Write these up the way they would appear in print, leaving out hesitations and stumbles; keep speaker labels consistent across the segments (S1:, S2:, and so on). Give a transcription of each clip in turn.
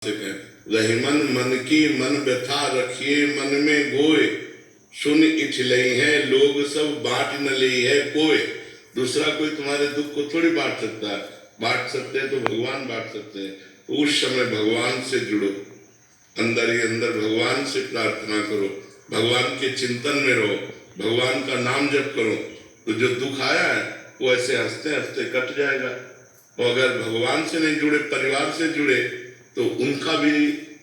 S1: रही मन की मन व्यथा रखिए मन में गोए, सुन इछ लई है लोग सब बांट न लई है कोई। दूसरा कोई तुम्हारे दुख को थोड़ी बांट सकता है, बांट सकते हैं तो भगवान बांट सकते हैं। तो उस समय भगवान से जुड़ो, अंदर ही अंदर भगवान से प्रार्थना करो, भगवान के चिंतन में रहो, भगवान का नाम जप करो, तो जो दुख आया है वो ऐसे हंसते हंसते कट जाएगा। और अगर भगवान से नहीं जुड़े, परिवार से जुड़े, तो उनका भी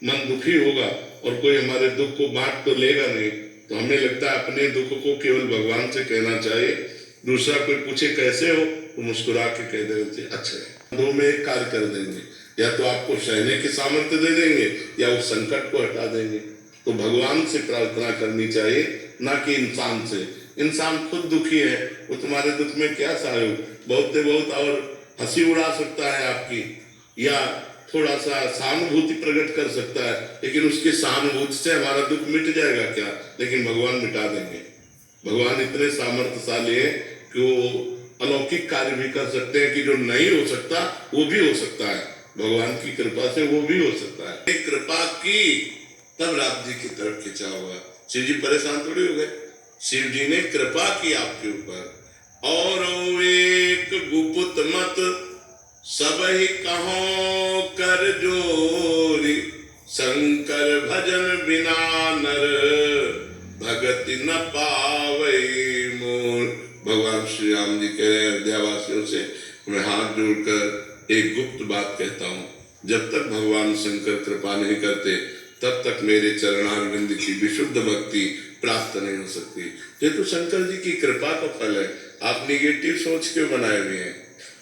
S1: मन दुखी होगा और कोई हमारे दुख को बांट तो लेगा नहीं। तो हमें लगता है अपने दुख को केवल भगवान से कहना चाहिए। दूसरा कोई पूछे कैसे हो तो मुस्कुरा के कह देना चाहिए अच्छा है। दो में एक कार्य कर देंगे, या तो आपको सहने की सामर्थ्य दे देंगे या उस संकट को हटा देंगे। तो भगवान से प्रार्थना करनी चाहिए, ना कि इंसान से। इंसान खुद दुखी है, वो तुम्हारे दुख में क्या सहयोग, बहुत से बहुत और हंसी उड़ा सकता है आपकी, या थोड़ा सा सहानुभूति प्रकट कर सकता है, लेकिन उसकी सहानुभूति से हमारा दुख मिट जाएगा क्या? लेकिन भगवान मिटा देंगे। भगवान इतने सामर्थ्यशाली है कि वो अलौकिक कार्य भी कर सकते हैं कि जो नहीं हो सकता वो भी हो सकता है। भगवान की कृपा से वो भी हो सकता है। कृपा की तब राम जी की तरफ खिंचा हुआ। शिव जी परेशान थोड़ी हो गए, शिव जी ने कृपा की आपके ऊपर। और एक गुप्त मत सब ही कहो कर जोरी, शंकर भजन बिना नर भगति न पावे मोर। भगवान श्री राम जी कह रहे हैं अयोध्यावासियों से, मैं हाथ जोड़कर एक गुप्त बात कहता हूँ, जब तक भगवान शंकर कृपा नहीं करते तब तक मेरे चरणारविंद की विशुद्ध भक्ति प्राप्त नहीं हो सकती। ये तो शंकर जी की कृपा का फल है। आप निगेटिव सोच क्यों बनाए हुए हैं?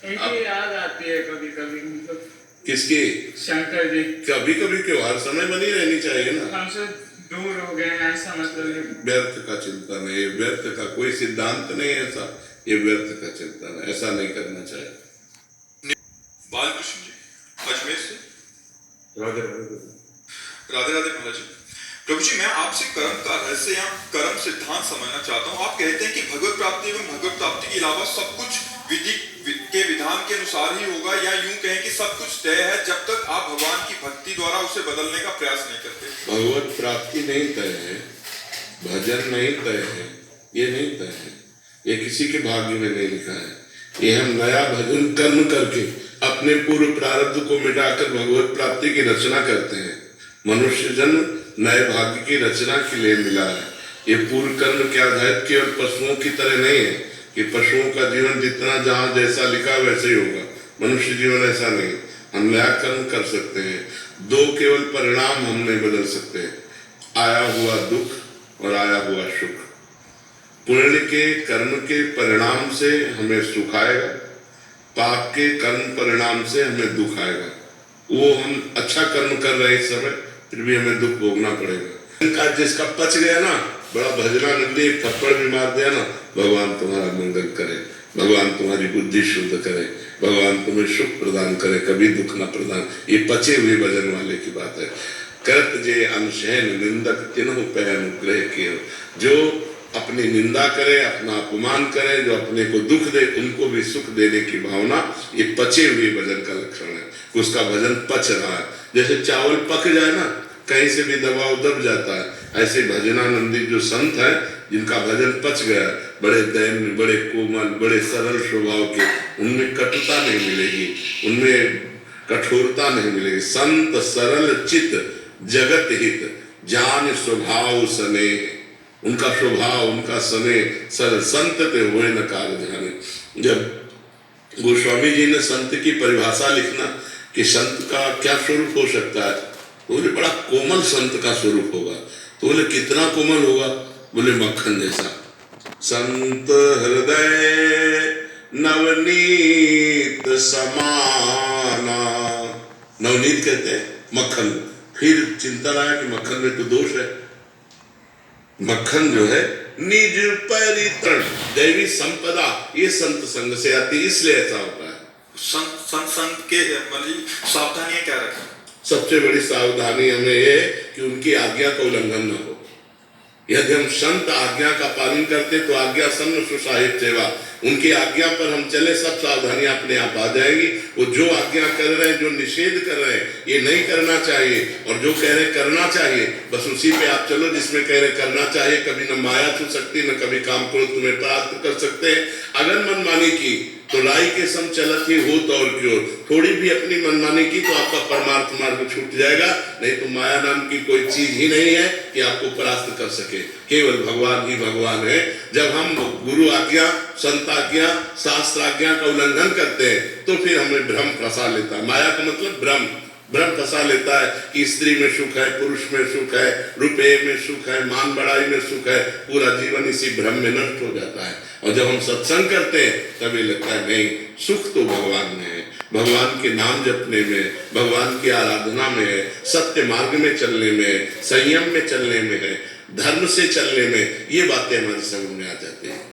S2: याद आती है कभी कभी, मतलब
S1: किसकी?
S2: शंकर जी।
S1: कभी कभी क्यों, हर समय बनी रहनी चाहिए ना।
S2: हमसे दूर हो गए ऐसा मतलब।
S1: व्यर्थ का चिंतन है, व्यर्थ का कोई सिद्धांत नहीं है ऐसा, ये व्यर्थ का चिंतन है, ऐसा नहीं करना चाहिए।
S3: बालकृष्ण जी अजमेर से।
S1: राधे राधे।
S3: राधे राधे महाराज जी। प्रभु जी, मैं आपसे कर्म का रहस्य या कर्म सिद्धांत समझना चाहता हूँ। आप कहते हैं कि भगवत प्राप्ति एवं भगवत प्राप्ति के अलावा सब कुछ विधि के विधान के अनुसार ही होगा, या यूं कहें कि सब कुछ तय है जब तक आप भगवान की भक्ति द्वारा उसे बदलने का प्रयास नहीं करते।
S1: भगवत प्राप्ति नहीं तय है, भजन नहीं तय है, ये नहीं तय है, ये किसी के भाग्य में नहीं लिखा है। ये हम नया भजन कर्म करके अपने पूर्व प्रारब्ध को मिटाकर भगवत प्राप्ति की रचना करते हैं। मनुष्य जन्म नए भाग्य की रचना के लिए मिला है। ये पूर्व कर्म के आधारित केवल पशुओं की तरह नहीं है कि पशुओं का जीवन जितना जहाँ जैसा लिखा वैसे ही होगा। मनुष्य जीवन ऐसा नहीं, हम नया कर्म कर सकते हैं। दो केवल परिणाम हम नहीं बदल सकते, आया हुआ दुख और आया हुआ सुख। पुण्य के कर्म के परिणाम से हमें सुख आएगा, पाप के कर्म परिणाम से हमें दुख आएगा। वो हम अच्छा कर्म कर रहे इस समय, फिर भी हमें दुख भोगना पड़ेगा। जिसका पच गया ना, बड़ा भजना नंदी एक थप्पड़ भी मार दिया ना, भगवान तुम्हारा मंगल करे, भगवान तुम्हारी बुद्धि शुद्ध करे, भगवान तुम्हें सुख प्रदान करे, कभी दुख न प्रदान। ये पचे हुए भजन वाले की बात है। करत जे अनशहन निंदक तिन्हु पे अनुग्रह किए। जो अपनी निंदा करे, अपना अपमान करे, जो अपने को दुख दे, उनको भी सुख देने की भावना, ये पचे हुए भजन का लक्षण है। उसका भजन पच रहा है। जैसे चावल पक जाए ना, कहीं से भी दबाव दब जाता है, ऐसे भजनानंदी जो संत है जिनका भजन पच गया, बड़े दैन्य, बड़े कोमल, बड़े सरल स्वभाव के, उनमें कटुता नहीं मिलेगी, उनमें कठोरता नहीं मिलेगी। संत सरल चित जगत हित जान स्वभाव सने। उनका स्वभाव, उनका सने सरल। संत ते हुए न कार्य जाने। जब गोस्वामी जी ने संत की परिभाषा लिखना कि संत का क्या स्वरूप हो सकता है, तो बोले बड़ा कोमल संत का स्वरूप होगा। तो बोले कितना कोमल होगा? बोले मक्खन जैसा। संत हृदय नवनीत समाना। नवनीत कहते हैं मक्खन। फिर चिंतन आया कि मक्खन में तो दोष है। मक्खन जो है निज परितरण दैवी संपदा, ये संत संग से आती, इसलिए ऐसा होता है।
S3: संत के मतलब सावधानियां क्या रखें?
S1: सबसे बड़ी सावधानी हमें ये कि उनकी आज्ञा का उल्लंघन न हो। यदि हम संत आज्ञा का पालन करते तो आज्ञा सन्न सुसाहिब सेवा, उनकी आज्ञा पर हम चले, सब सावधानियां अपने आप आ जाएगी। वो जो आज्ञा कर रहे हैं, जो निषेध कर रहे हैं, ये नहीं करना चाहिए, और जो कह रहे करना चाहिए, बस उसी पे आप चलो जिसमें कह रहे करना चाहिए। कभी न माया छू सकती, न कभी काम क्रोध तुम्हें प्राप्त कर सकते हैं। अगर मनमानी की तो लाई के सम चलत ही हो तो और क्यों, थोड़ी भी अपनी मनमानी की तो आपका परमार्थ मार्ग छूट जाएगा। नहीं तो माया नाम की कोई चीज ही नहीं है कि आपको परास्त कर सके, केवल भगवान ही भगवान है। जब हम गुरु आज्ञा, संत आज्ञा, शास्त्र आज्ञा का उल्लंघन करते हैं तो फिर हमें भ्रम फंसा लेता है। माया का मतलब भ्रम फंसा लेता है कि स्त्री में सुख है, पुरुष में सुख है, रुपये में सुख है, मान बढ़ाई में सुख है, पूरा जीवन इसी भ्रम में नष्ट हो जाता है। और जब हम सत्संग करते हैं तब ये लगता है नहीं, सुख तो भगवान में है, भगवान के नाम जपने में, भगवान की आराधना में है, सत्य मार्ग में चलने में, संयम में चलने में है, धर्म से चलने में। ये बातें हमारी समझ में आ जाती है।